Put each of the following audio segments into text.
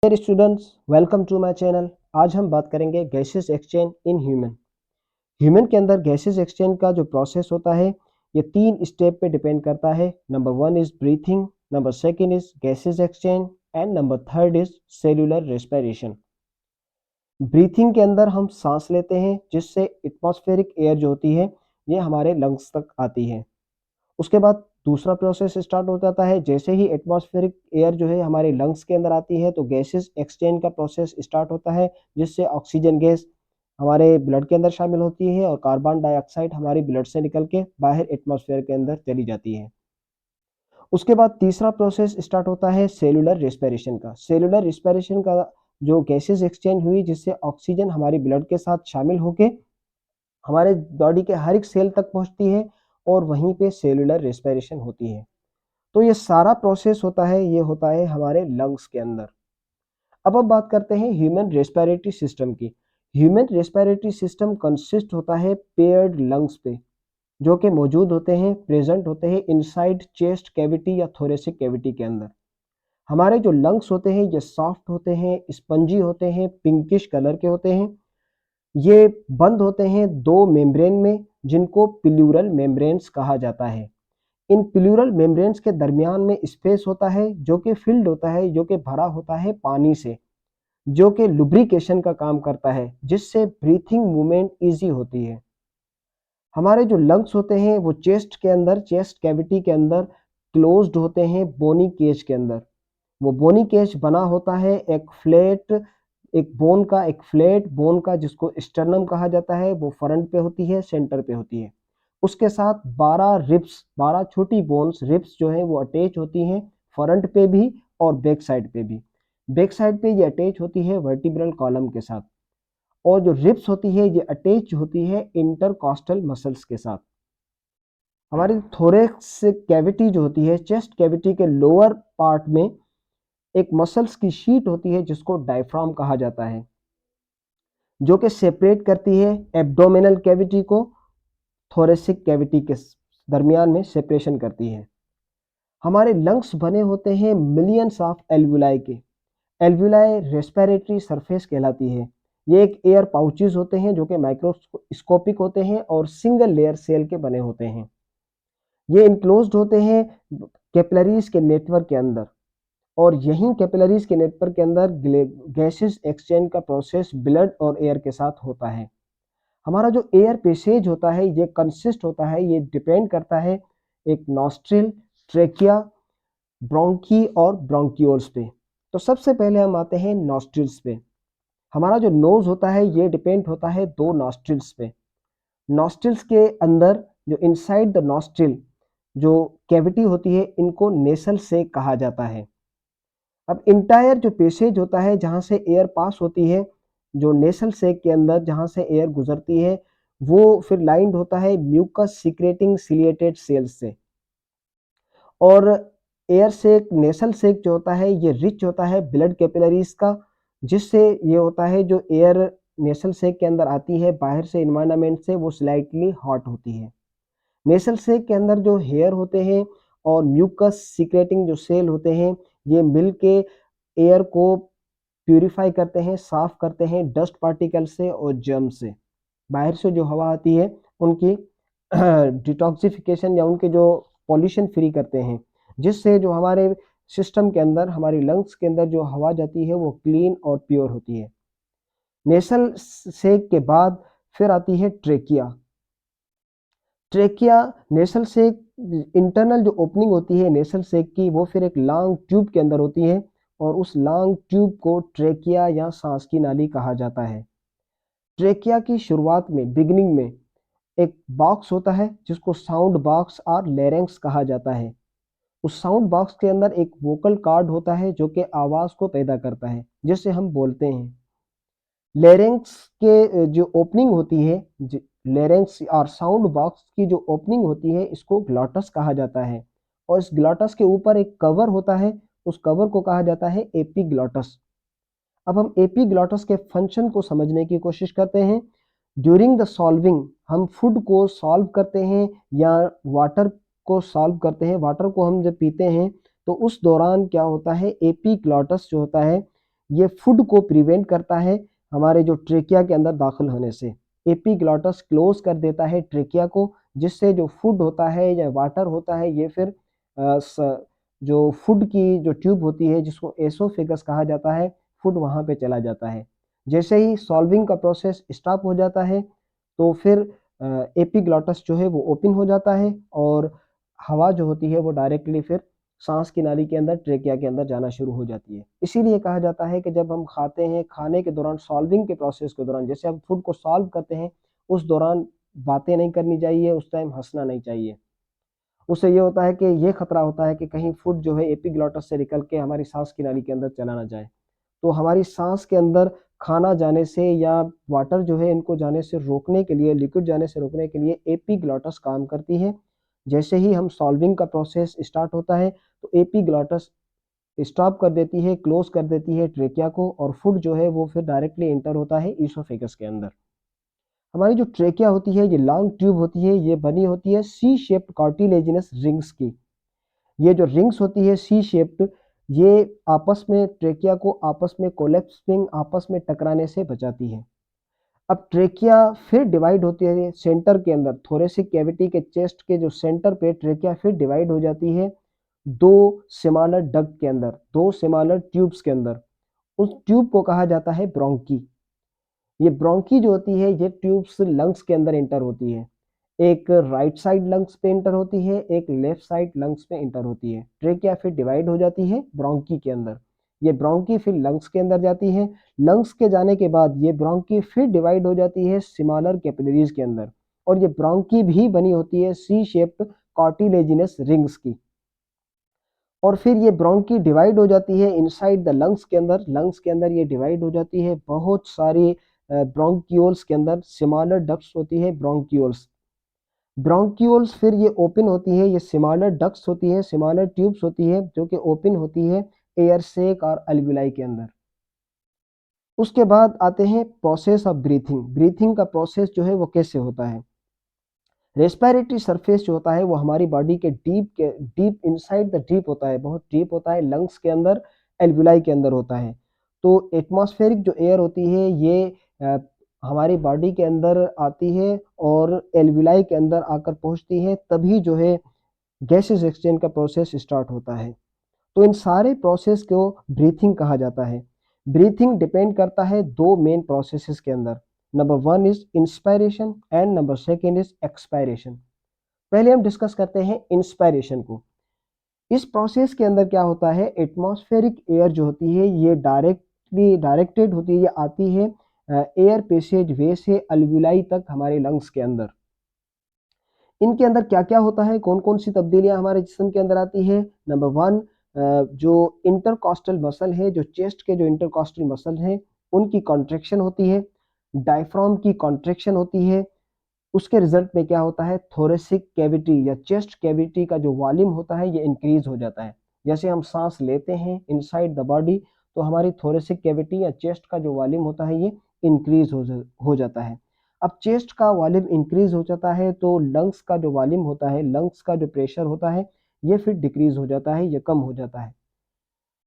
Dear students, welcome to my channel. आज हम बात करेंगे gases exchange in human. Human के अंदर गैसेस एक्सचेंज का जो प्रोसेस होता है ये 3 स्टेप पे डिपेंड करता है। Number 1 is breathing, number 2 is gases exchange and number 3 is cellular respiration. Breathing के अंदर हम सांस लेते हैं जिससे एटमॉस्फेरिक एयर जो होती है ये हमारे लंग्स तक आती है। उसके बाद दूसरा प्रोसेस स्टार्ट हो जाता है। जैसे ही एटमॉस्फेरिक एयर जो है हमारे लंग्स के अंदर आती है तो गैसेस एक्सचेंज का प्रोसेस स्टार्ट होता है, जिससे ऑक्सीजन गैस हमारे ब्लड के अंदर शामिल होती है और कार्बन डाइऑक्साइड हमारी ब्लड से निकल के बाहर एटमॉस्फेयर के अंदर चली जाती है। उसके बाद तीसरा प्रोसेस स्टार्ट होता है सेलुलर रेस्पिरेशन का। सेलुलर रेस्पिरेशन का जो गैसेस एक्सचेंज हुई जिससे ऑक्सीजन हमारी ब्लड के साथ शामिल होके हमारे बॉडी के हर एक सेल तक पहुंचती है और वहीं पे सेलुलर रेस्पिरेशन होती है। तो ये सारा प्रोसेस होता है, ये होता है हमारे लंग्स के अंदर। अब हम बात करते हैं ह्यूमन रेस्पिरेटरी सिस्टम की। ह्यूमन रेस्पिरेटरी सिस्टम कंसिस्ट होता है पेयर्ड लंग्स पे, जो कि मौजूद होते हैं, प्रेजेंट होते हैं इनसाइड चेस्ट कैविटी या थोरेसिक कैविटी के अंदर। हमारे जो लंग्स होते हैं ये सॉफ्ट होते हैं, स्पंजी होते हैं, पिंकिश कलर के होते हैं। ये बंद होते हैं दो मेम्ब्रेन में जिनको प्लूरल मेम्ब्रेन्स कहा जाता है। इन प्लूरल मेम्ब्रेन्स के दरमियान में स्पेस होता है जो कि फिल्ड होता है, जो कि भरा होता है पानी से, जो कि लुब्रिकेशन का काम करता है, जिससे ब्रीथिंग मूवमेंट इजी होती है। हमारे जो लंग्स होते हैं वो चेस्ट के अंदर, चेस्ट कैविटी के अंदर क्लोज्ड होते हैं बोनी केज के अंदर। वो बोनी केज बना होता है एक फ्लैट बोन का जिसको स्टर्नम कहा जाता है, वो फ्रंट पे होती है, सेंटर पे होती है। उसके साथ 12 रिब्स, 12 छोटी बोन्स रिब्स जो है वो अटैच होती हैं, फ्रंट पे भी और बैक साइड पे भी। बैक साइड पे ये अटैच होती है वर्टिब्रल कॉलम के साथ, और जो रिब्स होती है ये अटैच होती है इंटरकॉस्टल मसल्स के साथ। हमारी थोरेक्स कैविटी जो होती है, चेस्ट कैविटी के लोअर पार्ट में एक मसल्स की शीट होती है जिसको डायफ्राम कहा जाता है, जो कि सेपरेट करती है एब्डोमिनल कैविटी को थोरेसिक कैविटी के दरमियान में सेपरेशन करती है। हमारे लंग्स बने होते हैं मिलियंस ऑफ एल्वुलाई के। एल्वुलाई रेस्पिरेटरी सरफेस कहलाती है। ये एक एयर पाउचेस होते हैं जो कि माइक्रोस्कोपिक होते हैं और सिंगल लेयर सेल के बने होते हैं। ये इनक्लोज्ड होते हैं कैपिलरीज के नेटवर्क के अंदर, और यहीं कैपिलरीज के नेटवर्क के अंदर गैसेस एक्सचेंज का प्रोसेस ब्लड और एयर के साथ होता है। हमारा जो एयर पैसेज होता है ये कंसिस्ट होता है, ये डिपेंड करता है एक नॉस्ट्रिल, ट्रेकिया, ब्रोंकी और ब्रोंक्यूल्स पे। तो सबसे पहले हम आते हैं नॉस्ट्रिल्स पे। हमारा जो नोज होता है ये डिपेंड होता है दो नॉस्ट्रिल्स पे। नॉस्ट्रिल्स के अंदर जो इनसाइड द नॉस्ट्रिल जो कैविटी होती है इनको नेसल से कहा जाता है। अब इंटायर जो पैसेज होता है जहाँ से एयर पास होती है, जो नेसल सेक के अंदर जहाँ से एयर गुजरती है, वो फिर लाइंड होता है म्यूकस सीक्रेटिंग सिलिएटेड सेल्स से। और एयर सेक, नेसल सेक जो होता है ये रिच होता है ब्लड कैपिलरीज का, जिससे ये होता है जो एयर नेसल सेक के अंदर आती है बाहर से इन्वायरमेंट से वो स्लाइटली हॉट होती है। नेसल सेक के अंदर जो हेयर होते हैं और म्यूकस सीक्रेटिंग जो सेल होते हैं ये मिल के एयर को प्यूरिफाई करते हैं, साफ करते हैं डस्ट पार्टिकल से और जर्म से। बाहर से जो हवा आती है उनकी डिटॉक्सिफिकेशन या उनके जो पॉल्यूशन फ्री करते हैं, जिससे जो हमारे सिस्टम के अंदर, हमारी लंग्स के अंदर जो हवा जाती है वो क्लीन और प्योर होती है। नेसल सेक के बाद फिर आती है ट्रेकिया। ट्रेकिया नेसल से इंटरनल जो ओपनिंग होती है नेसल सेक की वो फिर एक लॉन्ग ट्यूब के अंदर होती है, और उस लॉन्ग ट्यूब को ट्रेकिया या सांस की नाली कहा जाता है। ट्रेकिया की शुरुआत में, बिगिनिंग में एक बॉक्स होता है जिसको साउंड बॉक्स और लेरेंक्स कहा जाता है। उस साउंड बॉक्स के अंदर एक वोकल कार्ड होता है जो कि आवाज को पैदा करता है, जिससे हम बोलते हैं। लेरेंक्स के जो ओपनिंग होती है, लेरेंक्स और साउंड बॉक्स की जो ओपनिंग होती है इसको ग्लॉटस कहा जाता है, और इस ग्लॉटस के ऊपर एक कवर होता है, उस कवर को कहा जाता है एपीग्लॉटस। अब हम एपीग्लॉटस के फंक्शन को समझने की कोशिश करते हैं। ड्यूरिंग द सॉल्विंग हम फूड को सॉल्व करते हैं या वाटर को सॉल्व करते हैं। वाटर को हम जब पीते हैं तो उस दौरान क्या होता है, एपीग्लॉटस जो होता है ये फूड को प्रिवेंट करता है हमारे जो ट्रेकिया के अंदर दाखिल होने से। एपिग्लॉटस क्लोज कर देता है ट्रेकिया को, जिससे जो फूड होता है या वाटर होता है ये फिर जो फूड की जो ट्यूब होती है जिसको एसोफेगस कहा जाता है, फूड वहाँ पे चला जाता है। जैसे ही सॉल्विंग का प्रोसेस स्टॉप हो जाता है तो फिर एपिग्लॉटस जो है वो ओपन हो जाता है और हवा जो होती है वो डायरेक्टली फिर सांस की नाली के अंदर ट्रेकिया के अंदर जाना शुरू हो जाती है। इसीलिए कहा जाता है कि जब हम खाते हैं, खाने के दौरान सॉल्विंग के प्रोसेस के दौरान जैसे हम फूड को सॉल्व करते हैं, उस दौरान बातें नहीं करनी चाहिए, उस टाइम हंसना नहीं चाहिए। उससे ये होता है कि ये खतरा होता है कि कहीं फूड जो है एपिग्लॉटस से निकल के हमारी सांस की नाली के अंदर चला ना जाए। तो हमारी सांस के अंदर खाना जाने से या वाटर जो है इनको जाने से रोकने के लिए, लिक्विड जाने से रोकने के लिए एपिग्लॉटस काम करती है। जैसे ही हम सॉल्विंग का प्रोसेस स्टार्ट होता है तो एपिग्लॉटस स्टॉप कर देती है, क्लोज कर देती है ट्रेकिया को और फूड जो है वो फिर डायरेक्टली एंटर होता है ईसोफेगस के अंदर। हमारी जो ट्रेकिया होती है ये लॉन्ग ट्यूब होती है, ये बनी होती है सी शेप्ड कार्टिलेजिनस रिंग्स की। ये जो रिंग्स होती है सी शेप्ड, ये आपस में ट्रेकिया को आपस में कोलैप्सिंग आपस में टकराने से बचाती है। अब ट्रेकिया फिर डिवाइड होती है सेंटर के अंदर, थोरेसिक कैविटी के चेस्ट के जो सेंटर पे ट्रेकिया फिर डिवाइड हो जाती है दो सिमालर डक्ट के अंदर, दो सिमालर ट्यूब्स के अंदर। उस ट्यूब को कहा जाता है ब्रोंकी। ये ब्रोंकी जो होती है ये ट्यूब्स लंग्स के अंदर एंटर होती है। एक राइट साइड लंग्स पे एंटर होती है, एक लेफ्ट साइड लंग्स पे एंटर होती है। ट्रेकिया फिर डिवाइड हो जाती है ब्रोंकी के अंदर। ये ब्रोंकी फिर लंग्स के अंदर जाती है। लंग्स के जाने के बाद ये ब्रोंकी फिर डिवाइड हो जाती है सिमालर कैपिलरीज के अंदर और ये ब्रोंकी भी बनी होती है सी शेप्ड कार्टिलेजिनस रिंग्स की। और फिर ये ब्रोंकी डिवाइड हो जाती है इनसाइड द लंग्स के अंदर। लंग्स के अंदर ये डिवाइड हो जाती है बहुत सारी ब्रोंक्यूल्स के अंदर, सिमालर डक्ट्स होती है ब्रोंक्यूल्स। ब्रोंक्यूल्स फिर ये ओपन होती है, ये सिमालर डक्ट्स होती है, सिमालर ट्यूब्स होती है जो कि ओपन होती है एयर सेक और अल्विलाई के अंदर। उसके बाद आते हैं प्रोसेस ऑफ ब्रीथिंग। ब्रीथिंग का प्रोसेस जो है वो कैसे होता है। रेस्पिरेटरी सरफेस जो होता है वो हमारी बॉडी के डीप इनसाइड द डीप होता है, बहुत डीप होता है, लंग्स के अंदर एल्वुलाई के अंदर होता है। तो एटमॉस्फेरिक जो एयर होती है ये अ, हमारी बॉडी के अंदर आती है और एल्वुलाई के अंदर आकर पहुंचती है, तभी जो है गैसेस एक्सचेंज का प्रोसेस स्टार्ट होता है। तो इन सारे प्रोसेस को ब्रीथिंग कहा जाता है। ब्रीथिंग डिपेंड करता है दो मेन प्रोसेसेस के अंदर। Number one is inspiration and number second is expiration. पहले हम डिस्कस करते हैं इंस्पायरेशन को। इस प्रोसेस के अंदर क्या होता है, एटमॉस्फेरिक एयर जो होती है ये डायरेक्टेड होती है, ये आती है एयर पैसेज वे से अल्वुलाई तक हमारे लंग्स के अंदर। इनके अंदर क्या क्या होता है, कौन कौन सी तब्दीलियां हमारे जिस्म के अंदर आती है। नंबर वन, जो इंटरकॉस्टल मसल है, जो चेस्ट के जो इंटरकॉस्टल मसल है उनकी कॉन्ट्रेक्शन होती है, डायफ्राम की कॉन्ट्रेक्शन होती है। उसके रिजल्ट में क्या होता है, थोरेसिक कैविटी या चेस्ट कैविटी का जो वॉल्यूम होता है ये इंक्रीज हो जाता है। जैसे हम सांस लेते हैं इनसाइड द बॉडी तो हमारी थोरेसिक कैविटी या चेस्ट का जो वॉल्यूम होता है ये इंक्रीज हो जाता है। अब चेस्ट का वॉल्यूम इंक्रीज हो जाता है तो लंग्स का जो वॉल्यूम होता है, लंग्स का जो प्रेशर होता है ये फिर डिक्रीज हो जाता है, ये कम हो जाता है।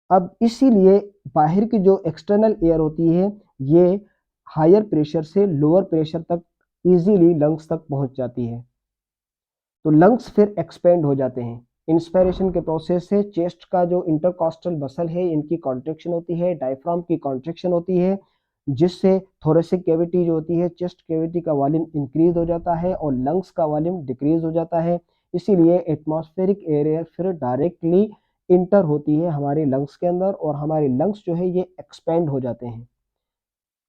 अब इसीलिए बाहर की जो एक्सटर्नल एयर होती है ये हायर प्रेशर से लोअर प्रेशर तक इजीली लंग्स तक पहुंच जाती है, तो लंग्स फिर एक्सपेंड हो जाते हैं। इंस्पायरेशन के प्रोसेस से चेस्ट का जो इंटरकॉस्टल मसल है इनकी कॉन्ट्रेक्शन होती है, डायफ्राम की कॉन्ट्रेक्शन होती है, जिससे थोरेसिक कैविटी जो होती है, चेस्ट कैविटी का वॉल्यूम इंक्रीज हो जाता है और लंग्स का वॉल्यूम डिक्रीज हो जाता है। इसीलिए एटमॉस्फेरिक एयर फिर डायरेक्टली इंटर होती है हमारे लंग्स के अंदर और हमारे लंग्स जो है ये एक्सपेंड हो जाते हैं।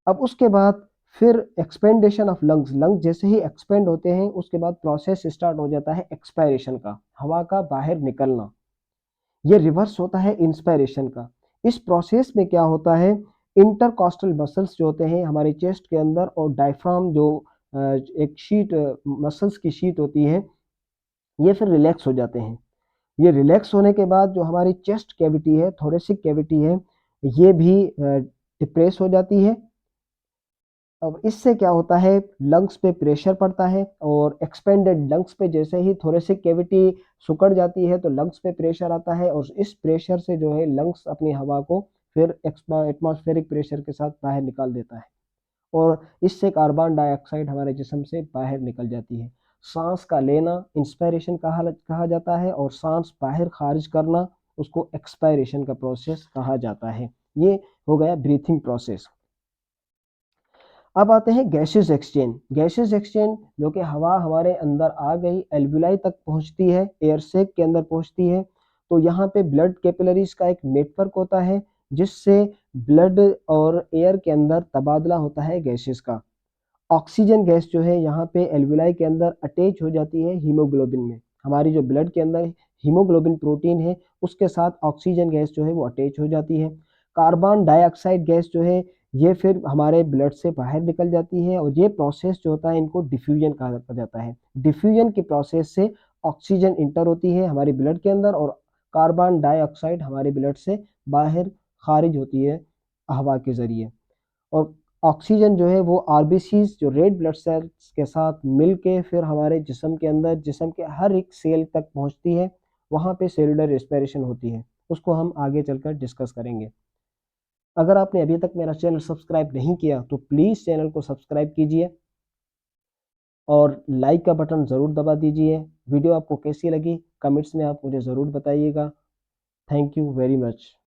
अब उसके बाद फिर एक्सपेंडेशन ऑफ लंग्स, लंग्स जैसे ही एक्सपेंड होते हैं उसके बाद प्रोसेस स्टार्ट हो जाता है एक्सपायरेशन का, हवा का बाहर निकलना। ये रिवर्स होता है इंस्पायरेशन का। इस प्रोसेस में क्या होता है, इंटरकॉस्टल मसल्स जो होते हैं हमारे चेस्ट के अंदर और डायफ्राम जो एक शीट मसल्स की शीट होती है ये फिर रिलैक्स हो जाते हैं। ये रिलैक्स होने के बाद जो हमारी चेस्ट कैविटी है, थोरेसिक कैविटी है, ये भी डिप्रेस हो जाती है। अब इससे क्या होता है, लंग्स पे प्रेशर पड़ता है और एक्सपेंडेड लंग्स पे जैसे ही थोरेसिक कैविटी सिकुड़ जाती है तो लंग्स पे प्रेशर आता है और इस प्रेशर से जो है लंग्स अपनी हवा को फिर एटमॉस्फेरिक प्रेशर के साथ बाहर निकाल देता है और इससे कार्बन डाइऑक्साइड हमारे जिस्म से बाहर निकल जाती है। सांस का लेना इंस्पायरेशन कहा जाता है और सांस बाहर खारिज करना उसको एक्सपायरेशन का प्रोसेस कहा जाता है। ये हो गया ब्रीथिंग प्रोसेस। अब आते हैं गैसेस एक्सचेंज। गैसेस एक्सचेंज जो कि हवा हमारे अंदर आ गई, एल्विलाई तक पहुंचती है, एयर सैक के अंदर पहुंचती है, तो यहाँ पे ब्लड कैपिलरीज का एक नेटवर्क होता है जिससे ब्लड और एयर के अंदर तबादला होता है गैसेस का। ऑक्सीजन गैस जो है यहाँ पे एल्विलाई के अंदर अटैच हो जाती है हीमोग्लोबिन में। हमारी जो ब्लड के अंदर हीमोग्लोबिन प्रोटीन है उसके साथ ऑक्सीजन गैस जो है वो अटैच हो जाती है। कार्बन डाइऑक्साइड गैस जो है ये फिर हमारे ब्लड से बाहर निकल जाती है और ये प्रोसेस जो होता है इनको डिफ्यूजन कहा जाता है। डिफ्यूजन की प्रोसेस से ऑक्सीजन इंटर होती है हमारी ब्लड के अंदर और कार्बन डाइऑक्साइड हमारे ब्लड से बाहर खारिज होती है हवा के ज़रिए। और ऑक्सीजन जो है वो आरबीसीज जो रेड ब्लड सेल्स के साथ मिलके फिर हमारे जिस्म के अंदर जिस्म के हर एक सेल तक पहुंचती है, वहाँ पे सेलुलर रेस्पिरेशन होती है। उसको हम आगे चलकर डिस्कस करेंगे। अगर आपने अभी तक मेरा चैनल सब्सक्राइब नहीं किया तो प्लीज़ चैनल को सब्सक्राइब कीजिए और लाइक का बटन ज़रूर दबा दीजिए। वीडियो आपको कैसी लगी कमेंट्स में आप मुझे ज़रूर बताइएगा। Thank you very much.